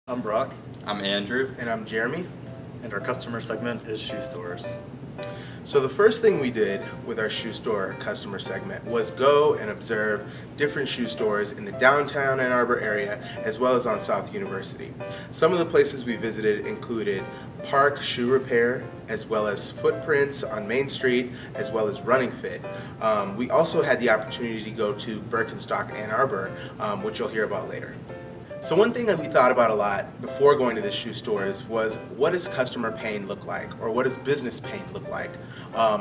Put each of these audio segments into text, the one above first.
I'm Brock, I'm Andrew. And I'm Jeremy. and our customer segment is shoe stores. So the first thing we did with our shoe store customer segment was go and observe different shoe stores in the downtown Ann Arbor area as well as on South University. Some of the places we visited included Park Shoe Repair as well as Footprints on Main Street as well as Running Fit. We also had the opportunity to go to Birkenstock Ann Arbor, which you'll hear about later. So one thing that we thought about a lot before going to the shoe stores was, what does customer pain look like, or what does business pain look like?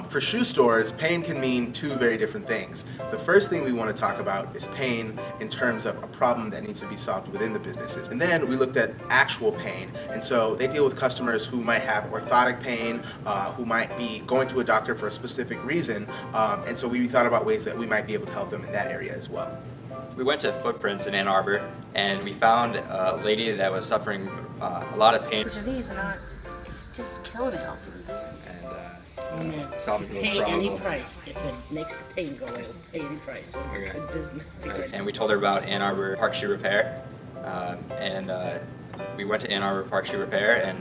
For shoe stores, pain can mean two very different things. The first thing we want to talk about is pain in terms of a problem that needs to be solved within the businesses. And then we looked at actual pain, and so they deal with customers who might have orthotic pain, who might be going to a doctor for a specific reason, and so we thought about ways that we might be able to help them in that area as well. We went to Footprints in Ann Arbor, and we found a lady that was suffering a lot of pain. The knees are not, it's just killing it all from there. And solving those Pay any problems. price. If it makes the pain go away, we'll pay any price. So it's Okay. good business to get. And we told her about Ann Arbor Park Shoe Repair, we went to Ann Arbor Park Shoe Repair and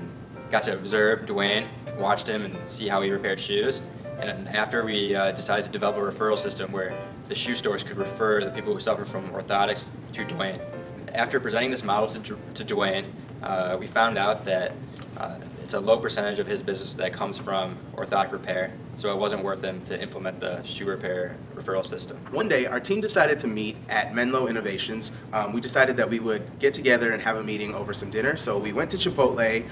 got to observe Dwayne, watched him and see how he repaired shoes. And after we decided to develop a referral system where the shoe stores could refer the people who suffer from orthotics to Dwayne. After presenting this model to Dwayne, we found out that it's a low percentage of his business that comes from orthotic repair, so it wasn't worth him to implement the shoe repair referral system. One day, our team decided to meet at Menlo Innovations. We decided that we would get together and have a meeting over some dinner. So we went to Chipotle,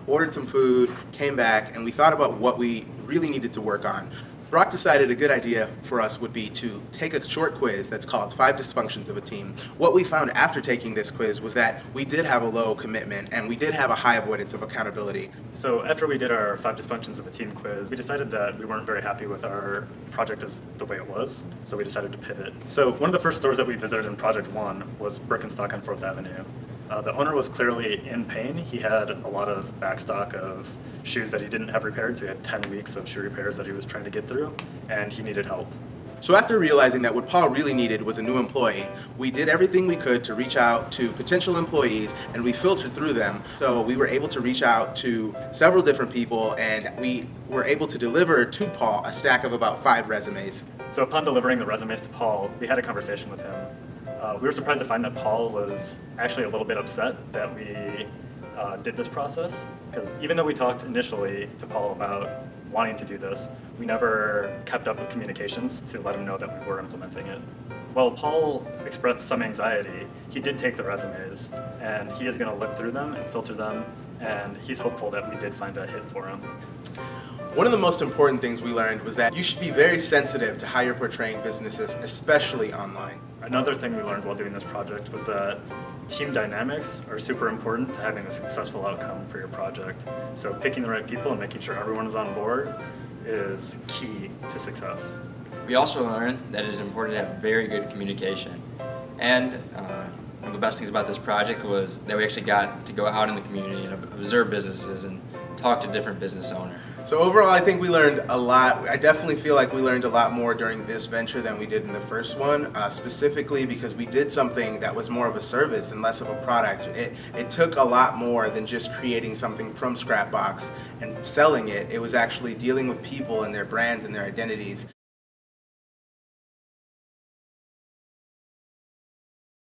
ordered some food, came back, and we thought about what we really needed to work on. Brock decided a good idea for us would be to take a short quiz that's called 5 Dysfunctions of a Team. What we found after taking this quiz was that we did have a low commitment and we did have a high avoidance of accountability. So after we did our 5 dysfunctions of a team quiz, we decided that we weren't very happy with our project as the way it was, so we decided to pivot. So one of the first stores that we visited in Project 1 was Birkenstock on 4th Avenue. The owner was clearly in pain. He had a lot of backstock of shoes that he didn't have repaired, so he had 10 weeks of shoe repairs that he was trying to get through, and he needed help. So after realizing that what Paul really needed was a new employee, we did everything we could to reach out to potential employees, and we filtered through them. So we were able to reach out to several different people, and we were able to deliver to Paul a stack of about 5 resumes. So upon delivering the resumes to Paul, we had a conversation with him. We were surprised to find that Paul was actually a little bit upset that we did this process, because even though we talked initially to Paul about wanting to do this, we never kept up with communications to let him know that we were implementing it. While Paul expressed some anxiety, he did take the resumes, and he is going to look through them and filter them, and he's hopeful that we did find a hit for him. One of the most important things we learned was that you should be very sensitive to how you're portraying businesses, especially online. Another thing we learned while doing this project was that team dynamics are super important to having a successful outcome for your project. So picking the right people and making sure everyone is on board is key to success. We also learned that it is important to have very good communication. And one of the best things about this project was that we actually got to go out in the community and observe businesses and talk to different business owners. So overall, I think we learned a lot. I definitely feel like we learned a lot more during this venture than we did in the first one, specifically because we did something that was more of a service and less of a product. It took a lot more than just creating something from Scrapbox and selling it. It was actually dealing with people and their brands and their identities.